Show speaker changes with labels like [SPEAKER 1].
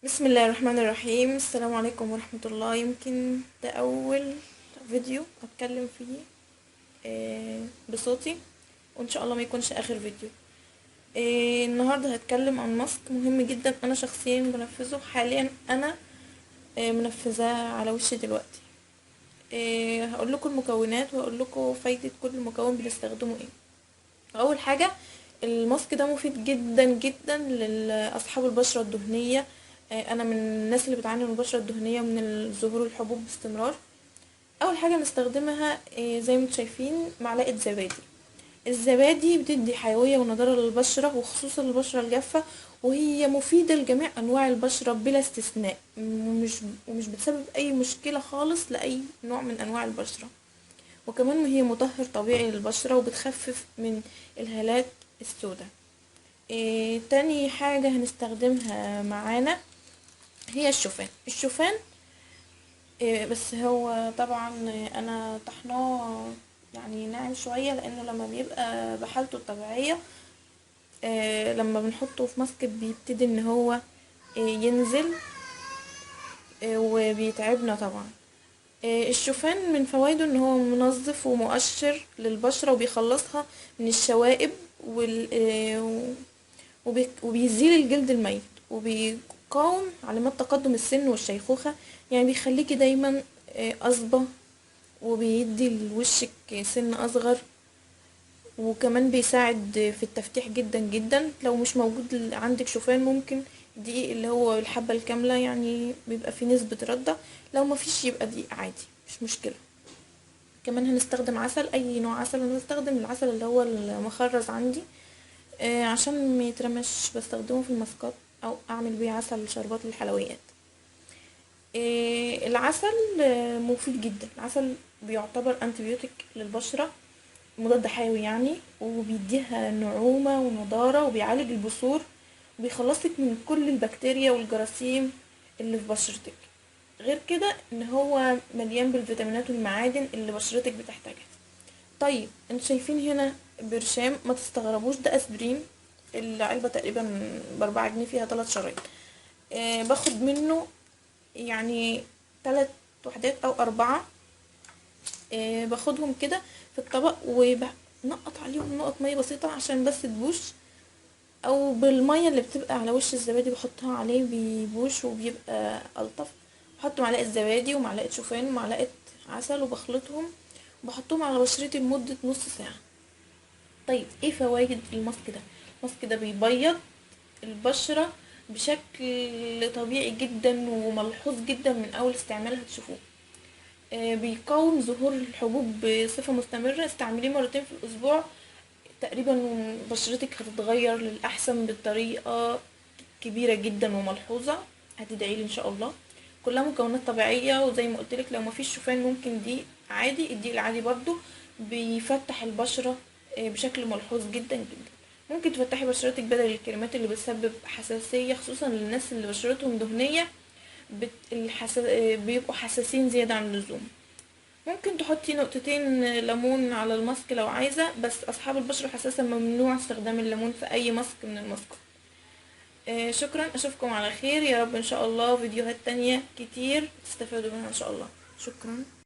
[SPEAKER 1] بسم الله الرحمن الرحيم. السلام عليكم ورحمة الله. يمكن ده أول فيديو أتكلم فيه بصوتي، وإن شاء الله ما يكونش آخر فيديو. النهاردة هتكلم عن ماسك مهم جدا أنا شخصيا بنفذه حاليا. أنا منفذاه على وشي دلوقتي. هقول لكم المكونات وهقول لكم فايدة كل مكون بنستخدمه ايه. أول حاجة، الماسك ده مفيد جدا جدا لأصحاب البشرة الدهنية. انا من الناس اللي بتعاني من البشره الدهنيه ومن ظهور الحبوب باستمرار. اول حاجه نستخدمها زي ما انتم شايفين معلقه زبادي. الزبادي بتدي حيويه ونضاره للبشره وخصوصا للبشره الجافه، وهي مفيده لجميع انواع البشره بلا استثناء، ومش بتسبب اي مشكله خالص لاي نوع من انواع البشره. وكمان هي مطهر طبيعي للبشره وبتخفف من الهالات السوداء. تاني حاجه هنستخدمها معانا هي الشوفان. بس هو طبعا انا طحناه يعني ناعم شويه، لانه لما بيبقى بحالته الطبيعيه لما بنحطه في ماسك بيبتدي ان هو ينزل وبيتعبنا طبعا. الشوفان من فوائده ان هو منظف ومؤشر للبشره وبيخلصها من الشوائب وبيزيل الجلد الميت وبيقاوم علامات تقدم السن والشيخوخة. يعني بيخليكي دايما أصبة، وبيدي لوشك سن أصغر، وكمان بيساعد في التفتيح جدا جدا. لو مش موجود عندك شوفان ممكن دقيق اللي هو الحبة الكاملة، يعني بيبقى فيه نسبة ردة. لو مفيش يبقى دقيق عادي مش مشكلة. كمان هنستخدم عسل، اي نوع عسل. هنستخدم العسل اللي هو المخرز عندي عشان ما يترمش، بستخدمه في الماسكات او اعمل بيه عسل شربات للحلويات. العسل مفيد جدا. العسل بيعتبر انتيبيوتيك للبشرة، مضاد حيوي يعني، وبيديها نعومة ونضارة وبيعالج البثور وبيخلصك من كل البكتيريا والجراثيم اللي في بشرتك. غير كده ان هو مليان بالفيتامينات والمعادن اللي بشرتك بتحتاجها. طيب انتوا شايفين هنا برشام، ما تستغربوش ده اسبرين. العلبة تقريبا ب4 جنيه، فيها 3 شرايط. باخد منه يعني 3 وحدات او 4. باخدهم كده في الطبق وبنقط عليهم نقط مية بسيطة عشان بس تبوش، او بالمية اللي بتبقى على وش الزبادي بحطها عليه بيبوش وبيبقى الطف. بحط معلقة زبادي ومعلقة شوفان ومعلقة عسل وبخلطهم وبحطهم على بشرتي لمدة نص ساعة. طيب ايه فوائد الماسك ده؟ الماسك ده بيبيض البشرة بشكل طبيعي جدا وملحوظ جدا من اول استعمال هتشوفوه. بيقاوم ظهور الحبوب بصفة مستمرة. استعمليه مرتين في الاسبوع تقريبا بشرتك هتتغير للأحسن بطريقة كبيرة جدا وملحوظة. هتدعيلي ان شاء الله. كلها مكونات طبيعية، وزي ما قلتلك لو مفيش شوفان ممكن دي عادي. الدقيق العادي برضو بيفتح البشرة بشكل ملحوظ جدا جدا. ممكن تفتحي بشرتك بدل الكريمات اللي بتسبب حساسية، خصوصا للناس اللي بشرتهم دهنية بيبقوا حساسين زيادة عن اللزوم. ممكن تحطي نقطتين ليمون على الماسك لو عايزة، بس أصحاب البشرة الحساسة ممنوع استخدام الليمون في أي ماسك من الماسكات. شكرا، أشوفكم على خير يا رب إن شاء الله. فيديوهات تانية كتير تستفادوا منها إن شاء الله. شكرا.